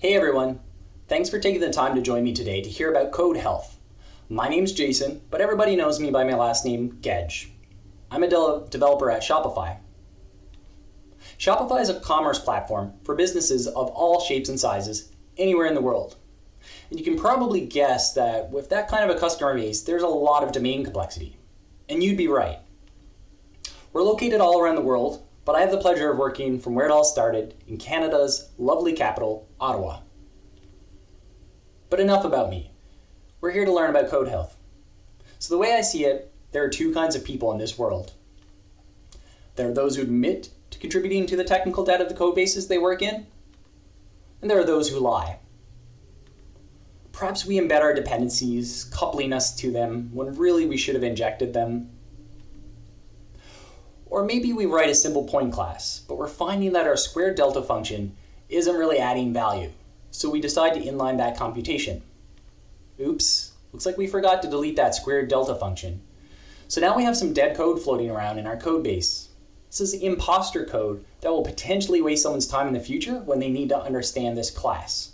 Hey everyone, thanks for taking the time to join me today to hear about code health. My name's Jason, but everybody knows me by my last name, Gedge. I'm a developer at Shopify. Shopify is a commerce platform for businesses of all shapes and sizes anywhere in the world. And you can probably guess that with that kind of a customer base, there's a lot of domain complexity. And you'd be right. We're located all around the world, but I have the pleasure of working from where it all started in Canada's lovely capital, Ottawa. But enough about me. We're here to learn about code health. So the way I see it, there are two kinds of people in this world. There are those who admit to contributing to the technical debt of the code bases they work in, and there are those who lie. Perhaps we embed our dependencies, coupling us to them when really we should have injected them. Or maybe we write a simple point class, but we're finding that our squared delta function isn't really adding value, so we decide to inline that computation. Oops, looks like we forgot to delete that squared delta function. So now we have some dead code floating around in our code base. This is imposter code that will potentially waste someone's time in the future when they need to understand this class.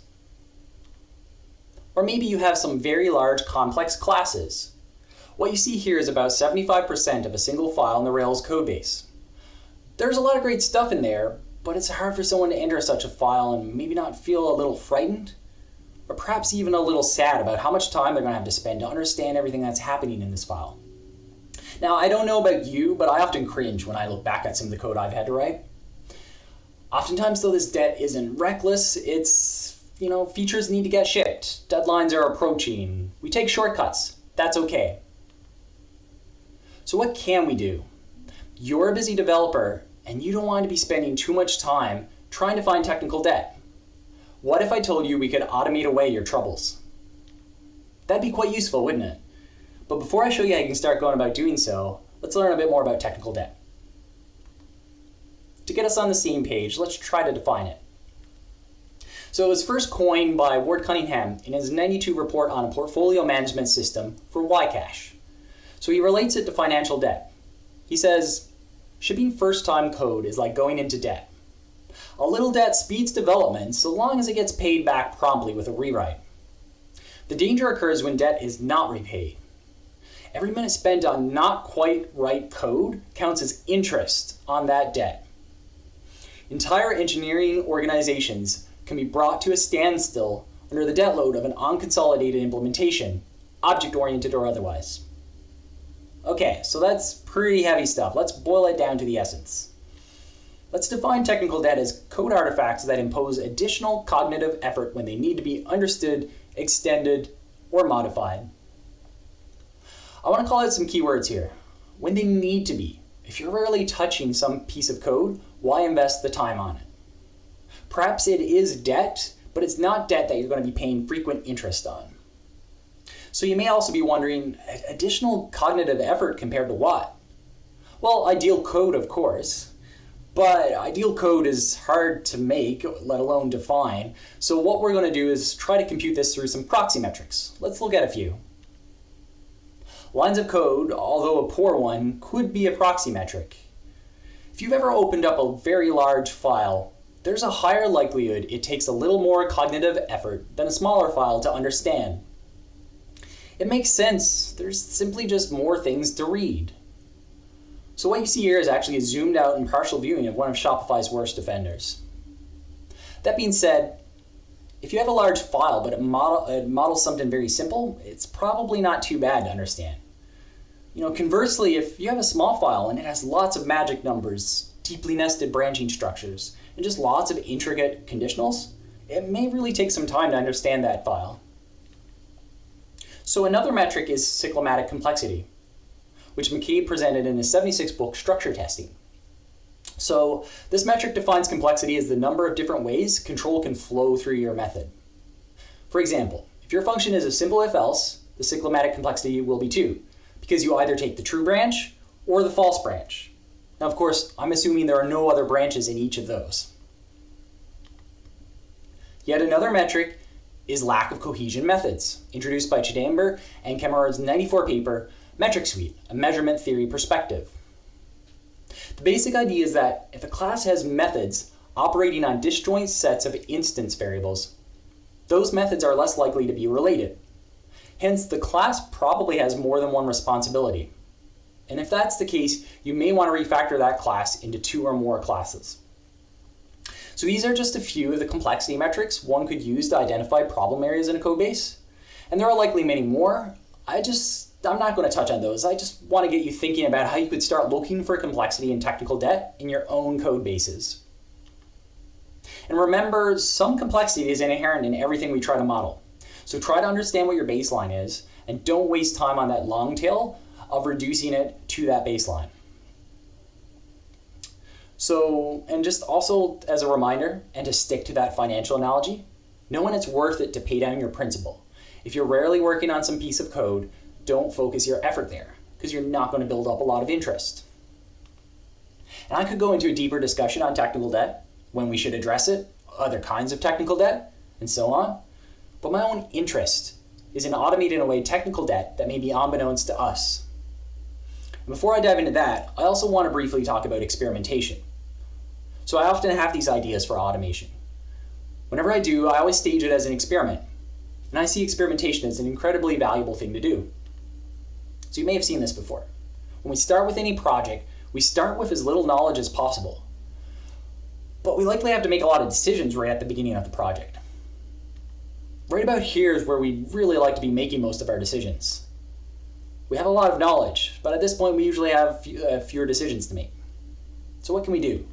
Or maybe you have some very large complex classes. What you see here is about 75% of a single file in the Rails codebase. There's a lot of great stuff in there, but it's hard for someone to enter such a file and maybe not feel a little frightened, or perhaps even a little sad about how much time they're going to have to spend to understand everything that's happening in this file. Now, I don't know about you, but I often cringe when I look back at some of the code I've had to write. Oftentimes, though, this debt isn't reckless. It's, features need to get shipped. Deadlines are approaching. We take shortcuts. That's okay. So what can we do? You're a busy developer, and you don't want to be spending too much time trying to find technical debt. What if I told you we could automate away your troubles? That'd be quite useful, wouldn't it? But before I show you how you can start going about doing so, let's learn a bit more about technical debt. To get us on the same page, let's try to define it. So it was first coined by Ward Cunningham in his '92 report on a portfolio management system for Ycash. So he relates it to financial debt. He says, shipping first-time code is like going into debt. A little debt speeds development so long as it gets paid back promptly with a rewrite. The danger occurs when debt is not repaid. Every minute spent on not quite right code counts as interest on that debt. Entire engineering organizations can be brought to a standstill under the debt load of an unconsolidated implementation, object-oriented or otherwise. Okay, so that's pretty heavy stuff. Let's boil it down to the essence. Let's define technical debt as code artifacts that impose additional cognitive effort when they need to be understood, extended, or modified. I want to call out some keywords here. When they need to be. If you're rarely touching some piece of code, why invest the time on it? Perhaps it is debt, but it's not debt that you're going to be paying frequent interest on. So you may also be wondering, additional cognitive effort compared to what? Well, ideal code, of course, but ideal code is hard to make, let alone define. So what we're going to do is try to compute this through some proxy metrics. Let's look at a few. Lines of code, although a poor one, could be a proxy metric. If you've ever opened up a very large file, there's a higher likelihood it takes a little more cognitive effort than a smaller file to understand. It makes sense. There's simply just more things to read. So what you see here is actually a zoomed out and partial viewing of one of Shopify's worst offenders. That being said, if you have a large file but it models something very simple, it's probably not too bad to understand. Conversely, if you have a small file and it has lots of magic numbers, deeply nested branching structures, and just lots of intricate conditionals, it may really take some time to understand that file. So another metric is cyclomatic complexity, which McCabe presented in his '76 book, Structure Testing. So this metric defines complexity as the number of different ways control can flow through your method. For example, if your function is a simple if-else, the cyclomatic complexity will be 2, because you either take the true branch or the false branch. Now, of course, I'm assuming there are no other branches in each of those. Yet another metric is lack of cohesion methods, introduced by Chidamber and Kemmerer's '94 paper, Metric Suite, a measurement theory perspective. The basic idea is that if a class has methods operating on disjoint sets of instance variables, those methods are less likely to be related. Hence, the class probably has more than one responsibility. And if that's the case, you may want to refactor that class into 2 or more classes. So these are just a few of the complexity metrics one could use to identify problem areas in a code base. And there are likely many more. I'm not going to touch on those. I just want to get you thinking about how you could start looking for complexity and technical debt in your own code bases. And remember, some complexity is inherent in everything we try to model. So try to understand what your baseline is, and don't waste time on that long tail of reducing it to that baseline. So, and just also as a reminder, and to stick to that financial analogy, know when it's worth it to pay down your principal. If you're rarely working on some piece of code, don't focus your effort there, because you're not going to build up a lot of interest. And I could go into a deeper discussion on technical debt, when we should address it, other kinds of technical debt, and so on. But my own interest is in automating away technical debt that may be unbeknownst to us. Before I dive into that, I also want to briefly talk about experimentation. So I often have these ideas for automation. Whenever I do, I always stage it as an experiment. And I see experimentation as an incredibly valuable thing to do. So you may have seen this before. When we start with any project, we start with as little knowledge as possible. But we likely have to make a lot of decisions right at the beginning of the project. Right about here is where we really like to be making most of our decisions. We have a lot of knowledge, but at this point we usually have fewer decisions to make. So what can we do?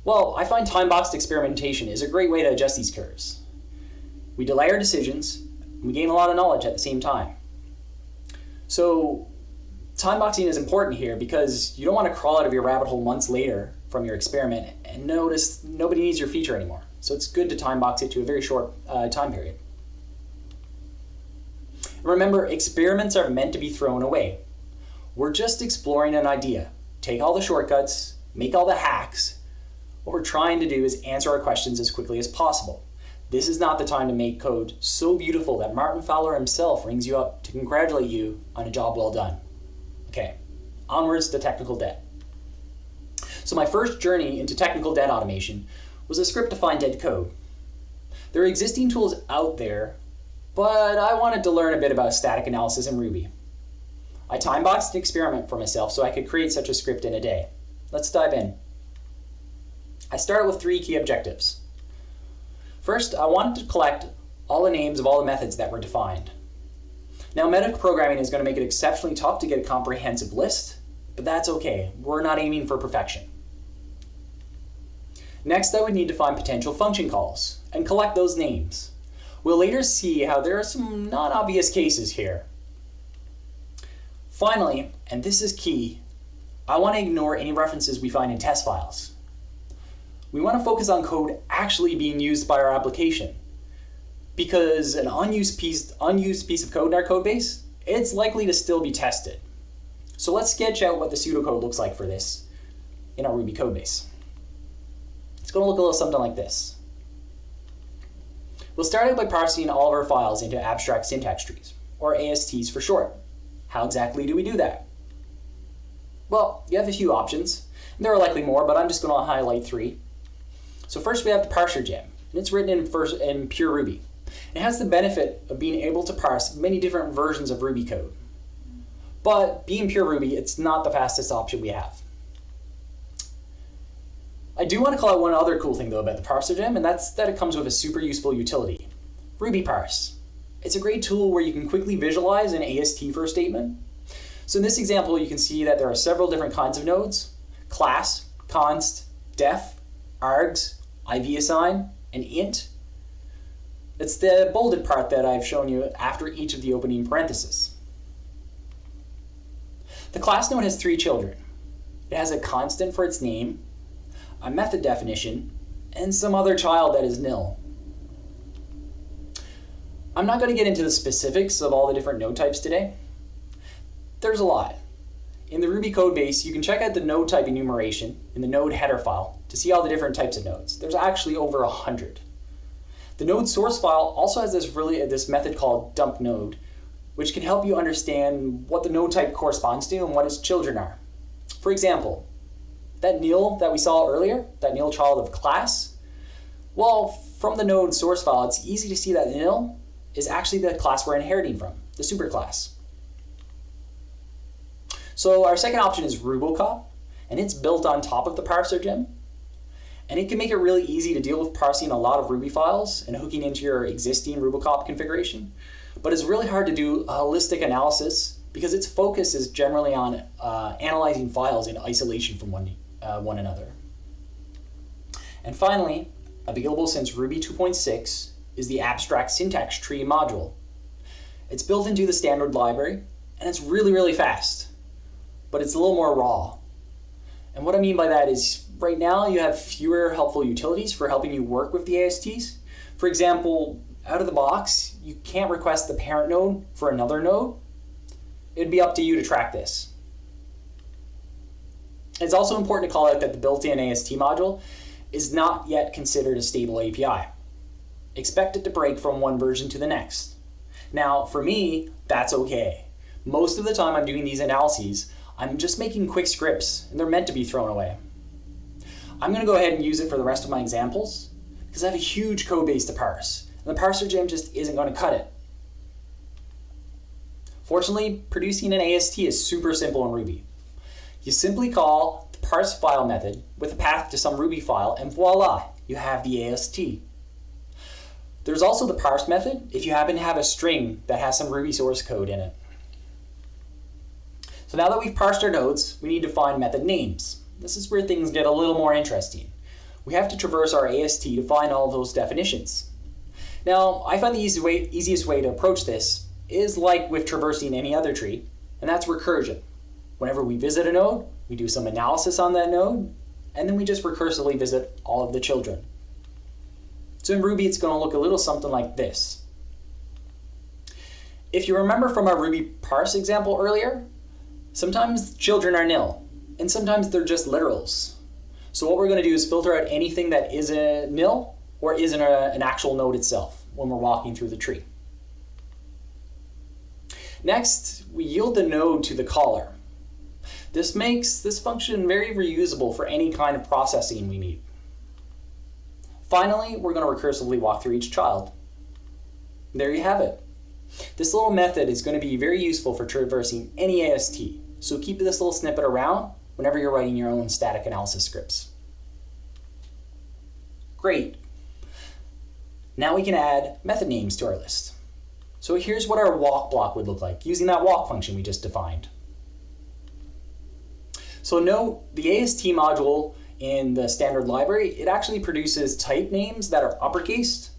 Well, I find time-boxed experimentation is a great way to adjust these curves. We delay our decisions, and we gain a lot of knowledge at the same time. So time-boxing is important here because you don't want to crawl out of your rabbit hole months later from your experiment and notice nobody needs your feature anymore. So it's good to time-box it to a very short time period. Remember, experiments are meant to be thrown away. We're just exploring an idea. Take all the shortcuts, make all the hacks. What we're trying to do is answer our questions as quickly as possible. This is not the time to make code so beautiful that Martin Fowler himself rings you up to congratulate you on a job well done. Okay, onwards to technical debt. So my first journey into technical debt automation was a script to find dead code. There are existing tools out there, but I wanted to learn a bit about static analysis in Ruby. I time-boxed an experiment for myself so I could create such a script in a day. Let's dive in. I started with 3 key objectives. First, I wanted to collect all the names of all the methods that were defined. Now, metaprogramming is going to make it exceptionally tough to get a comprehensive list, but that's okay. We're not aiming for perfection. Next, I would need to find potential function calls and collect those names. We'll later see how there are some non-obvious cases here. Finally, and this is key, I want to ignore any references we find in test files. We want to focus on code actually being used by our application, because an unused piece of code in our code base, it's likely to still be tested. So let's sketch out what the pseudocode looks like for this in our Ruby code base. It's going to look a little something like this. We'll start out by parsing all of our files into abstract syntax trees, or ASTs for short. How exactly do we do that? Well, you have a few options. There are likely more, but I'm just going to highlight 3. So first we have the Parser gem, and it's written in pure Ruby. It has the benefit of being able to parse many different versions of Ruby code. But being pure Ruby, it's not the fastest option we have. I do want to call out one other cool thing though about the Parser gem, and that's that it comes with a super useful utility, Ruby Parse. It's a great tool where you can quickly visualize an AST for a statement. So in this example, you can see that there are several different kinds of nodes: class, const, def, args, ivassign, and int. It's the bolded part that I've shown you after each of the opening parentheses. The class node has 3 children. It has a constant for its name, a method definition, and some other child that is nil. I'm not going to get into the specifics of all the different node types today. There's a lot. In the Ruby code base, you can check out the node type enumeration in the node header file to see all the different types of nodes. There's actually over 100. The node source file also has this method called dump node, which can help you understand what the node type corresponds to and what its children are. For example, that nil that we saw earlier, that nil child of class, well, from the node source file, it's easy to see that nil is actually the class we're inheriting from, the superclass. So our second option is Rubocop, and it's built on top of the parser gem. And it can make it really easy to deal with parsing a lot of Ruby files and hooking into your existing Rubocop configuration. But it's really hard to do a holistic analysis because its focus is generally on analyzing files in isolation from one another. And finally, available since Ruby 2.6 is the AbstractSyntaxTree module. It's built into the standard library, and it's really, really fast, but it's a little more raw. And what I mean by that is right now you have fewer helpful utilities for helping you work with the ASTs. For example, out of the box, you can't request the parent node for another node. It'd be up to you to track this. It's also important to call out that the built-in AST module is not yet considered a stable API. Expect it to break from one version to the next. Now, for me, that's okay. Most of the time I'm doing these analyses, I'm just making quick scripts, and they're meant to be thrown away. I'm going to go ahead and use it for the rest of my examples, because I have a huge code base to parse, and the parser gem just isn't going to cut it. Fortunately, producing an AST is super simple in Ruby. You simply call the parse file method with a path to some Ruby file, and voila, you have the AST. There's also the parse method if you happen to have a string that has some Ruby source code in it. So now that we've parsed our nodes, we need to find method names. This is where things get a little more interesting. We have to traverse our AST to find all those definitions. Now, I find the easiest way to approach this is like with traversing any other tree, and that's recursion. Whenever we visit a node, we do some analysis on that node, and then we just recursively visit all of the children. So in Ruby, it's going to look a little something like this. If you remember from our Ruby parse example earlier, sometimes children are nil, and sometimes they're just literals. So what we're going to do is filter out anything that is a nil or isn't an actual node itself when we're walking through the tree. Next, we yield the node to the caller. This makes this function very reusable for any kind of processing we need. Finally, we're going to recursively walk through each child. There you have it. This little method is going to be very useful for traversing any AST, so keep this little snippet around whenever you're writing your own static analysis scripts. Great. Now we can add method names to our list. So here's what our walk block would look like using that walk function we just defined. So note the AST module in the standard library, it actually produces type names that are uppercased.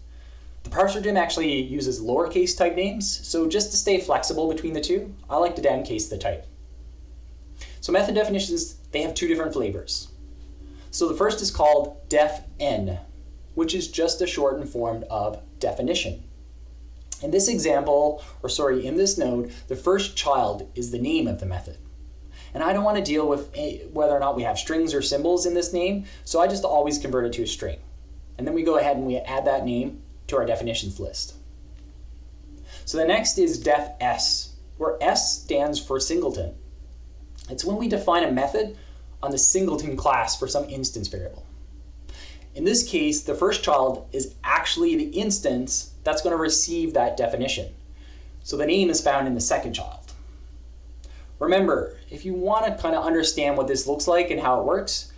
The parser gem actually uses lowercase type names, so just to stay flexible between the two, I like to downcase the type. So method definitions, they have two different flavors. So the first is called defn, which is just a shortened form of definition. In this example, in this node, the first child is the name of the method. And I don't want to deal with whether or not we have strings or symbols in this name, so I just always convert it to a string. And then we go ahead and we add that name to our definitions list. So the next is defs, where S stands for singleton. It's when we define a method on the singleton class for some instance variable. In this case, the first child is actually the instance that's going to receive that definition. So the name is found in the second child. Remember, if you want to kind of understand what this looks like and how it works,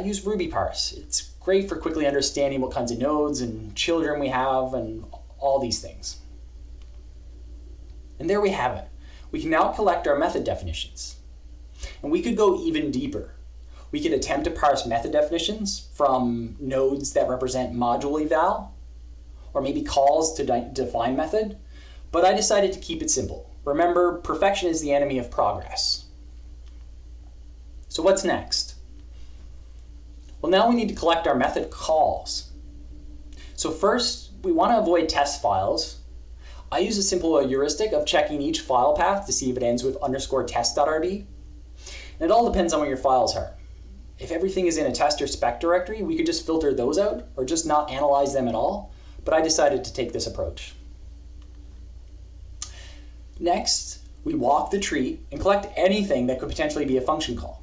use Ruby parse. It's great for quickly understanding what kinds of nodes and children we have and all these things. And there we have it. We can now collect our method definitions. And we could go even deeper. We could attempt to parse method definitions from nodes that represent module eval, or maybe calls to define method, but I decided to keep it simple. Remember, perfection is the enemy of progress. So what's next? Well, now we need to collect our method calls. So first, we want to avoid test files. I use a simple heuristic of checking each file path to see if it ends with _test.rb. And it all depends on what your files are. If everything is in a test or spec directory, we could just filter those out or just not analyze them at all, but I decided to take this approach. Next, we walk the tree and collect anything that could potentially be a function call.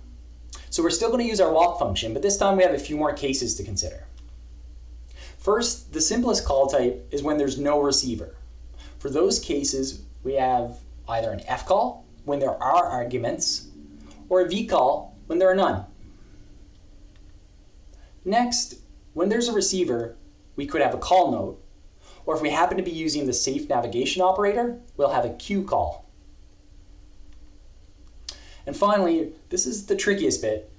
So we're still going to use our walk function, but this time we have a few more cases to consider. First, the simplest call type is when there's no receiver. For those cases, we have either an fcall when there are arguments, or a vcall when there are none. Next, when there's a receiver, we could have a call node, or if we happen to be using the safe navigation operator, we'll have a queue call. And finally, this is the trickiest bit.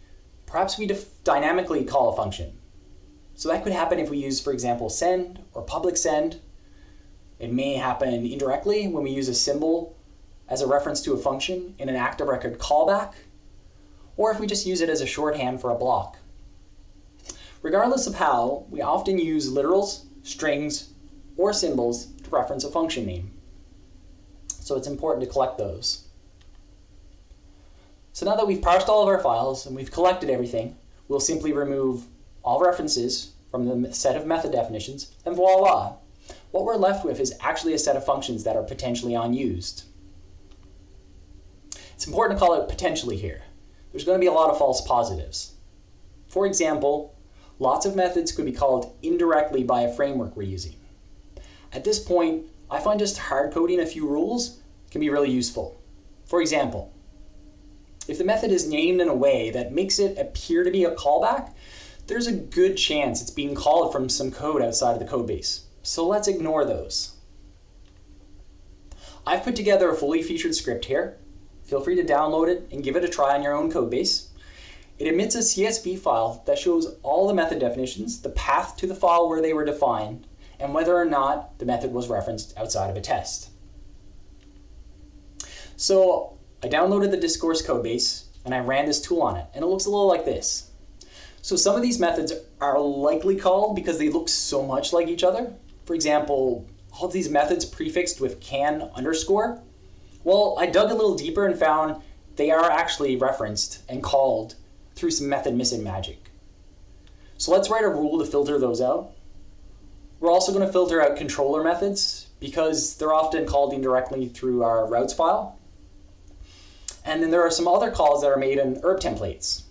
Perhaps we dynamically call a function. So that could happen if we use, for example, send or public send. It may happen indirectly when we use a symbol as a reference to a function in an active record callback, or if we just use it as a shorthand for a block. Regardless of how, we often use literals, strings, or symbols to reference a function name. So it's important to collect those. So now that we've parsed all of our files and we've collected everything, we'll simply remove all references from the set of method definitions, and voila! What we're left with is actually a set of functions that are potentially unused. It's important to call it potentially here. There's going to be a lot of false positives. For example, lots of methods could be called indirectly by a framework we're using. At this point, I find just hard coding a few rules can be really useful. For example, if the method is named in a way that makes it appear to be a callback, there's a good chance it's being called from some code outside of the codebase. So let's ignore those. I've put together a fully featured script here. Feel free to download it and give it a try on your own codebase. It emits a CSV file that shows all the method definitions, the path to the file where they were defined, and whether or not the method was referenced outside of a test. So I downloaded the discourse codebase and I ran this tool on it, and it looks a little like this. So some of these methods are likely called because they look so much like each other. For example, all of these methods prefixed with can underscore. Well, I dug a little deeper and found they are actually referenced and called through some method missing magic. So let's write a rule to filter those out. We're also going to filter out controller methods because they're often called indirectly through our routes file. And then there are some other calls that are made in herb templates.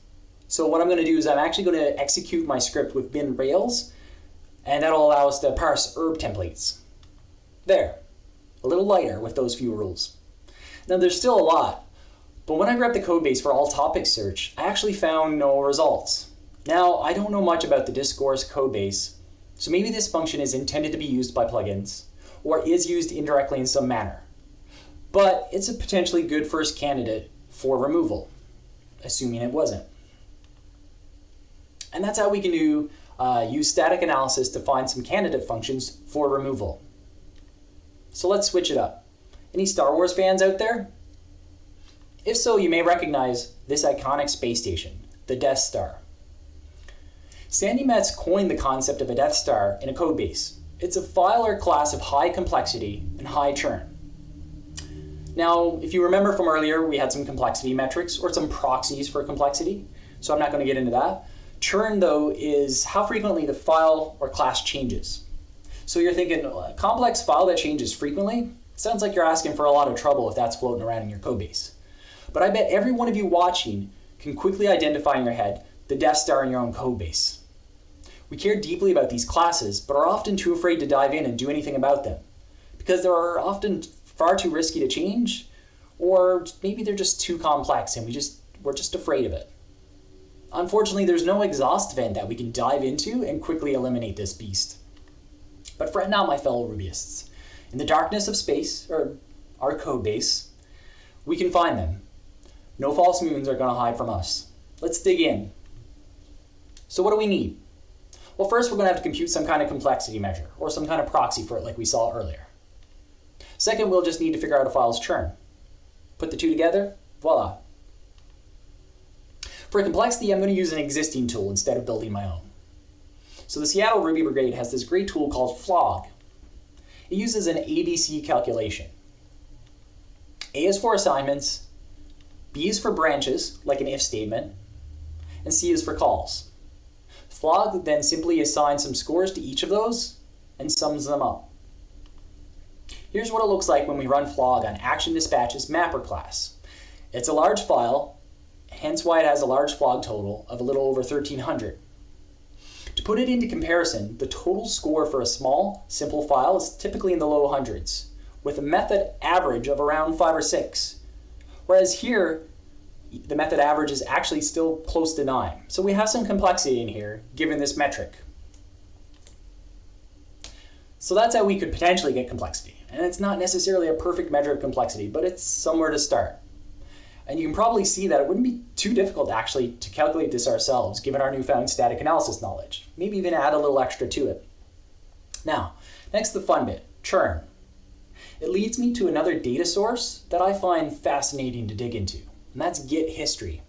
So what I'm going to do is I'm actually going to execute my script with bin Rails, and that'll allow us to parse herb templates. There, a little lighter with those few rules. Now there's still a lot, but when I grabbed the codebase for all topic search, I actually found no results. Now I don't know much about the discourse codebase, so maybe this function is intended to be used by plugins, or is used indirectly in some manner. But it's a potentially good first candidate for removal, assuming it wasn't. And that's how we can use static analysis to find some candidate functions for removal. So let's switch it up. Any Star Wars fans out there? If so, you may recognize this iconic space station, the Death Star. Sandy Metz coined the concept of a Death Star in a codebase. It's a file or class of high complexity and high churn. Now, if you remember from earlier, we had some complexity metrics or some proxies for complexity, so I'm not going to get into that. Churn, though, is how frequently the file or class changes. So you're thinking, a complex file that changes frequently? Sounds like you're asking for a lot of trouble if that's floating around in your codebase. But I bet every one of you watching can quickly identify in your head the Death Star in your own codebase. We care deeply about these classes, but are often too afraid to dive in and do anything about them, because they're often far too risky to change, or maybe they're just too complex and we're just afraid of it. Unfortunately, there's no exhaust vent that we can dive into and quickly eliminate this beast. But fret not, my fellow Rubyists. In the darkness of space, or our codebase, we can find them. No false moons are going to hide from us. Let's dig in. So what do we need? Well, first we're going to have to compute some kind of complexity measure, or some kind of proxy for it like we saw earlier. Second, we'll just need to figure out a file's churn. Put the two together, voila. For complexity, I'm going to use an existing tool instead of building my own. So the Seattle Ruby Brigade has this great tool called Flog. It uses an ABC calculation. A is for assignments, B is for branches, like an if statement, and C is for calls. Flog then simply assigns some scores to each of those and sums them up. Here's what it looks like when we run Flog on Action Dispatch's mapper class. It's a large file, hence why it has a large Flog total of a little over 1,300. To To put it into comparison, the total score for a small, simple file is typically in the low hundreds, with a method average of around 5 or 6. Whereas here, the method average is actually still close to 9. So we have some complexity in here, given this metric. So that's how we could potentially get complexity. And it's not necessarily a perfect measure of complexity, but it's somewhere to start. And you can probably see that it wouldn't be too difficult actually to calculate this ourselves, given our newfound static analysis knowledge. Maybe even add a little extra to it. Now, next the fun bit, churn. It leads me to another data source that I find fascinating to dig into, and that's Git history.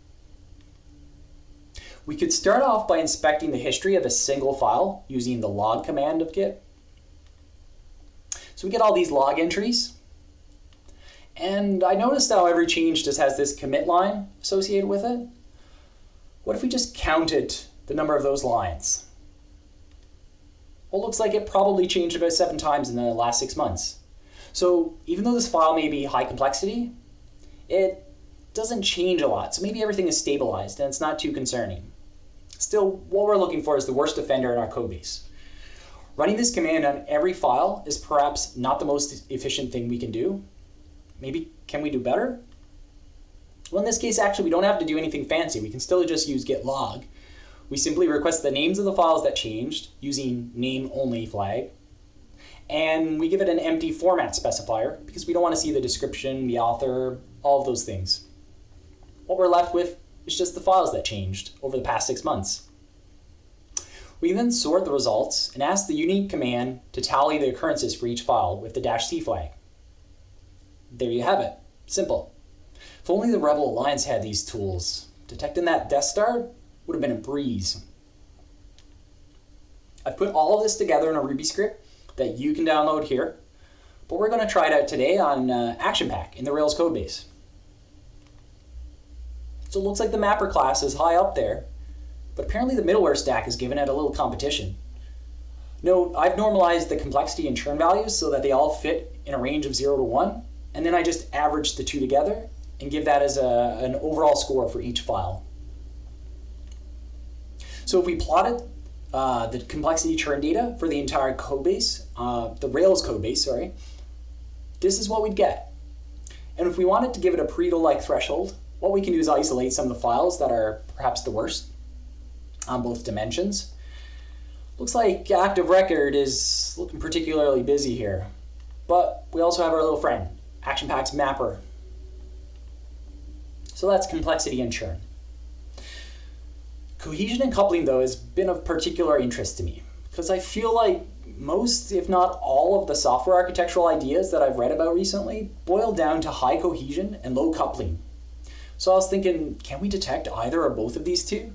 We could start off by inspecting the history of a single file using the log command of Git. So we get all these log entries. And I noticed how every change just has this commit line associated with it. What if we just counted the number of those lines? Well, it looks like it probably changed about 7 times in the last 6 months. So even though this file may be high complexity, it doesn't change a lot. So maybe everything is stabilized and it's not too concerning. Still, what we're looking for is the worst offender in our codebase. Running this command on every file is perhaps not the most efficient thing we can do. Maybe can we do better? Well, in this case, actually, we don't have to do anything fancy. We can still just use git log. We simply request the names of the files that changed using name only flag. And we give it an empty format specifier because we don't want to see the description, the author, all of those things. What we're left with is just the files that changed over the past 6 months. We then sort the results and ask the unique command to tally the occurrences for each file with the -c flag. There you have it. Simple. If only the Rebel Alliance had these tools. Detecting that Death Star would have been a breeze. I've put all of this together in a Ruby script that you can download here, but we're going to try it out today on ActionPack in the Rails codebase. So it looks like the mapper class is high up there, but apparently the middleware stack is giving it a little competition. Note, I've normalized the complexity and churn values so that they all fit in a range of 0 to 1, and then I just average the two together and give that as an overall score for each file. So if we plotted the complexity churn data for the entire codebase, the Rails codebase, sorry, this is what we'd get. And if we wanted to give it a Pareto-like threshold, what we can do is isolate some of the files that are perhaps the worst on both dimensions. Looks like active record is looking particularly busy here, but we also have our little friend, ActionPack's mapper. So that's complexity and churn. Cohesion and coupling, though, has been of particular interest to me because I feel like most, if not all, of the software architectural ideas that I've read about recently boil down to high cohesion and low coupling. So I was thinking, can we detect either or both of these two?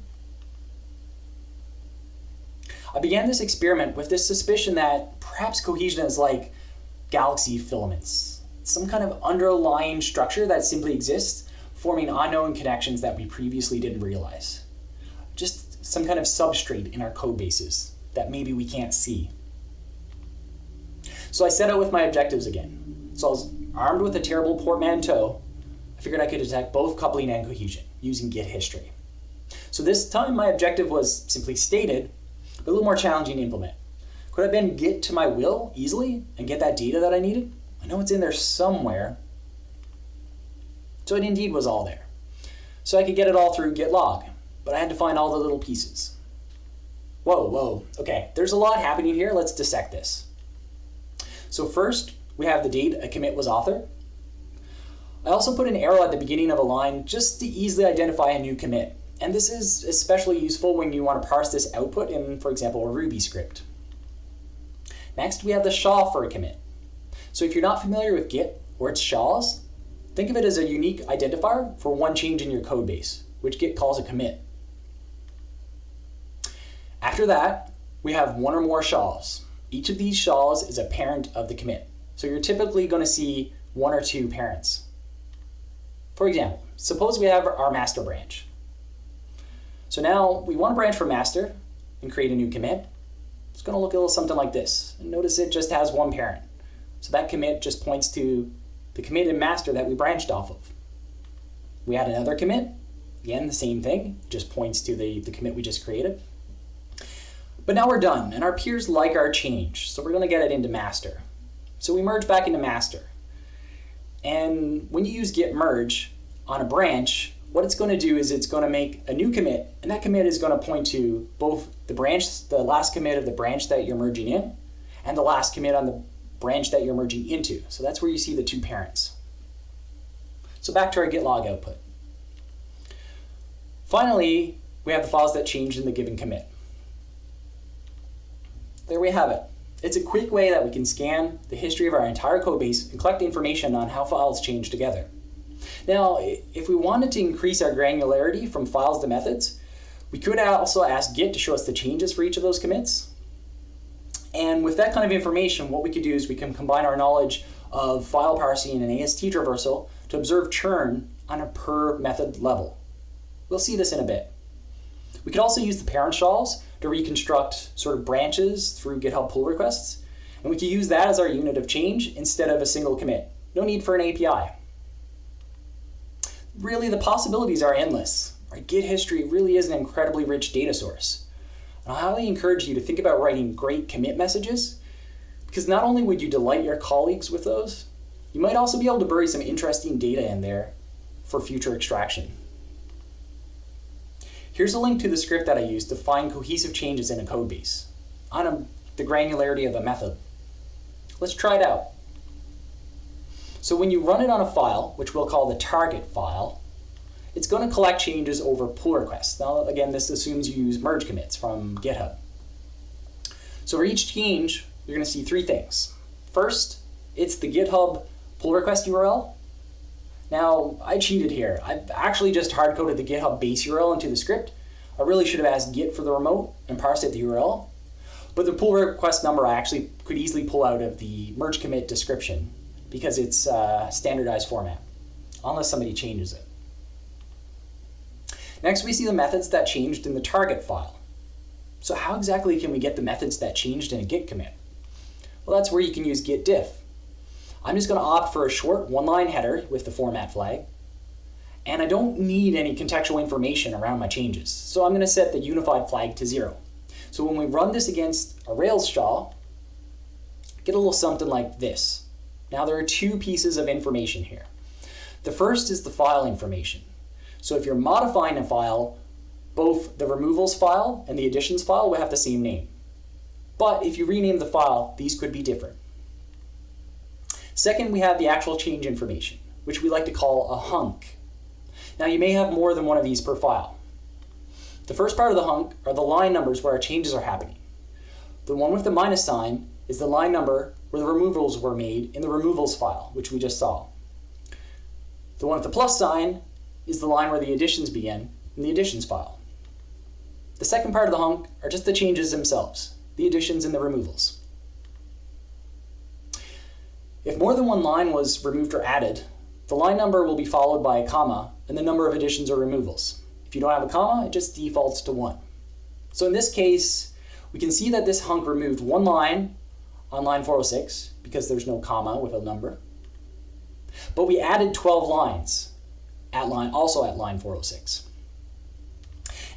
I began this experiment with this suspicion that perhaps cohesion is like galaxy filaments, some kind of underlying structure that simply exists, forming unknown connections that we previously didn't realize. Just some kind of substrate in our code bases that maybe we can't see. So I set out with my objectives again. So I was armed with a terrible portmanteau. I figured I could detect both coupling and cohesion using Git history. So this time my objective was simply stated, but a little more challenging to implement. Could I bend Git to my will easily and get that data that I needed? I know it's in there somewhere. So it indeed was all there. So I could get it all through git log, but I had to find all the little pieces. Whoa, okay, there's a lot happening here. Let's dissect this. So first, we have the date a commit was authored. I also put an arrow at the beginning of a line just to easily identify a new commit. And this is especially useful when you want to parse this output in, for example, a Ruby script. Next, we have the SHA for a commit. So if you're not familiar with Git or its SHAs, think of it as a unique identifier for one change in your code base, which Git calls a commit. After that, we have one or more SHAs. Each of these SHAs is a parent of the commit. So you're typically going to see one or two parents. For example, suppose we have our master branch. So now we want to branch from master and create a new commit. It's going to look a little something like this. And notice it just has one parent. So that commit just points to the commit in master that we branched off of. We add another commit. Again, the same thing, just points to the commit we just created. But now we're done, and our peers like our change, so we're going to get it into master. So we merge back into master. And when you use git merge on a branch, what it's going to do is it's going to make a new commit, and that commit is going to point to both the last commit of the branch that you're merging in, and the last commit on the branch that you're merging into. So that's where you see the two parents. So back to our git log output. Finally, we have the files that changed in the given commit. There we have it. It's a quick way that we can scan the history of our entire codebase and collect information on how files change together. Now, if we wanted to increase our granularity from files to methods, we could also ask Git to show us the changes for each of those commits. And with that kind of information, what we could do is we can combine our knowledge of file parsing and AST traversal to observe churn on a per method level. We'll see this in a bit. We could also use the parent stalls to reconstruct sort of branches through GitHub pull requests. And we could use that as our unit of change instead of a single commit. No need for an API. Really, the possibilities are endless. Our Git history really is an incredibly rich data source. And I highly encourage you to think about writing great commit messages, because not only would you delight your colleagues with those, you might also be able to bury some interesting data in there for future extraction. Here's a link to the script that I used to find cohesive changes in a code base on the granularity of a method. Let's try it out. So when you run it on a file, which we'll call the target file, it's going to collect changes over pull requests. Now, again, this assumes you use merge commits from GitHub. So for each change, you're going to see three things. First, it's the GitHub pull request URL. Now, I cheated here. I actually just hard-coded the GitHub base URL into the script. I really should have asked Git for the remote and parsed it the URL. But the pull request number I actually could easily pull out of the merge commit description because it's a standardized format, unless somebody changes it. Next, we see the methods that changed in the target file. So how exactly can we get the methods that changed in a Git commit? Well, that's where you can use git diff. I'm just going to opt for a short one-line header with the format flag, and I don't need any contextual information around my changes. So I'm going to set the unified flag to 0. So when we run this against a Rails stall, get a little something like this. Now there are two pieces of information here. The first is the file information. So if you're modifying a file, both the removals file and the additions file will have the same name. But if you rename the file, these could be different. Second, we have the actual change information, which we like to call a hunk. Now you may have more than one of these per file. The first part of the hunk are the line numbers where our changes are happening. The one with the minus sign is the line number where the removals were made in the removals file, which we just saw. The one with the plus sign is the line where the additions begin in the additions file. The second part of the hunk are just the changes themselves, the additions and the removals. If more than one line was removed or added, the line number will be followed by a comma and the number of additions or removals. If you don't have a comma, it just defaults to 1. So in this case, we can see that this hunk removed one line on line 406 because there's no comma with a number. But we added 12 lines also at line 406.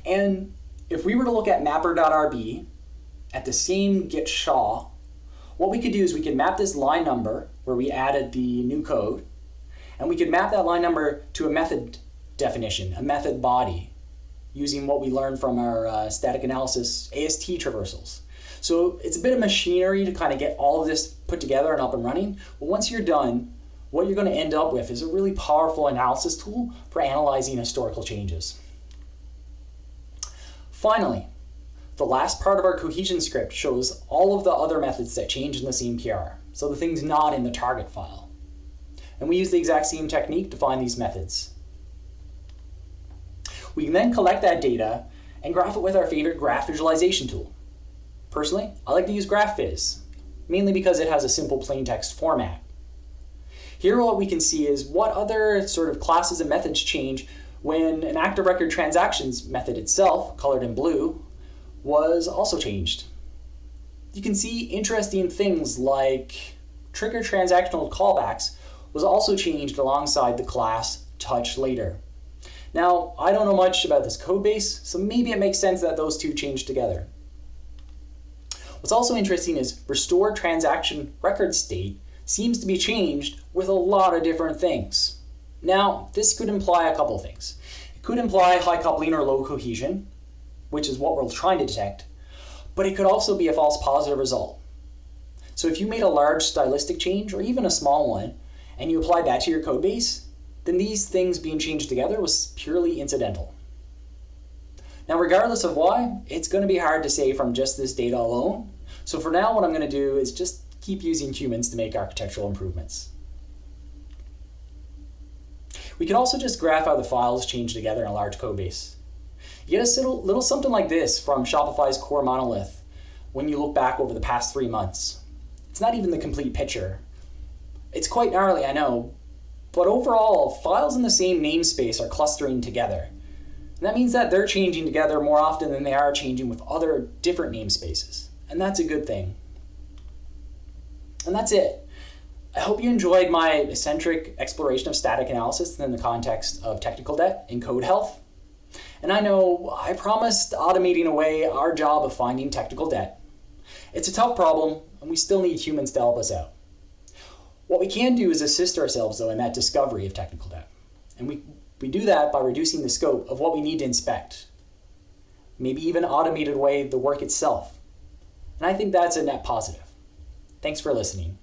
And if we were to look at mapper.rb at the same git shaw, what we could do is we could map this line number where we added the new code, and we could map that line number to a method definition, a method body, using what we learned from our static analysis AST traversals. So it's a bit of machinery to kind of get all of this put together and up and running. But once you're done, what you're going to end up with is a really powerful analysis tool for analyzing historical changes. Finally, the last part of our cohesion script shows all of the other methods that change in the same PR, so the things not in the target file. And we use the exact same technique to find these methods. We can then collect that data and graph it with our favorite graph visualization tool. Personally, I like to use GraphViz, mainly because it has a simple plain text format. Here what we can see is what other sort of classes and methods change when an active record transactions method itself, colored in blue, was also changed. You can see interesting things like trigger transactional callbacks was also changed alongside the class touch later. Now, I don't know much about this code base, so maybe it makes sense that those two changed together. What's also interesting is restore transaction record state seems to be changed with a lot of different things. Now, this could imply a couple of things. It could imply high coupling or low cohesion, which is what we're trying to detect, but it could also be a false positive result. So if you made a large stylistic change, or even a small one, and you applied that to your code base, then these things being changed together was purely incidental. Now, regardless of why, it's going to be hard to say from just this data alone. So for now, what I'm going to do is just keep using humans to make architectural improvements. We can also just graph how the files change together in a large code base. You get a little something like this from Shopify's core monolith when you look back over the past 3 months. It's not even the complete picture. It's quite gnarly, I know, but overall, files in the same namespace are clustering together. And that means that they're changing together more often than they are changing with other different namespaces. And that's a good thing. And that's it. I hope you enjoyed my eccentric exploration of static analysis in the context of technical debt and code health. And I know I promised automating away our job of finding technical debt. It's a tough problem, and we still need humans to help us out. What we can do is assist ourselves, though, in that discovery of technical debt. And we do that by reducing the scope of what we need to inspect. Maybe even automate away the work itself. And I think that's a net positive. Thanks for listening.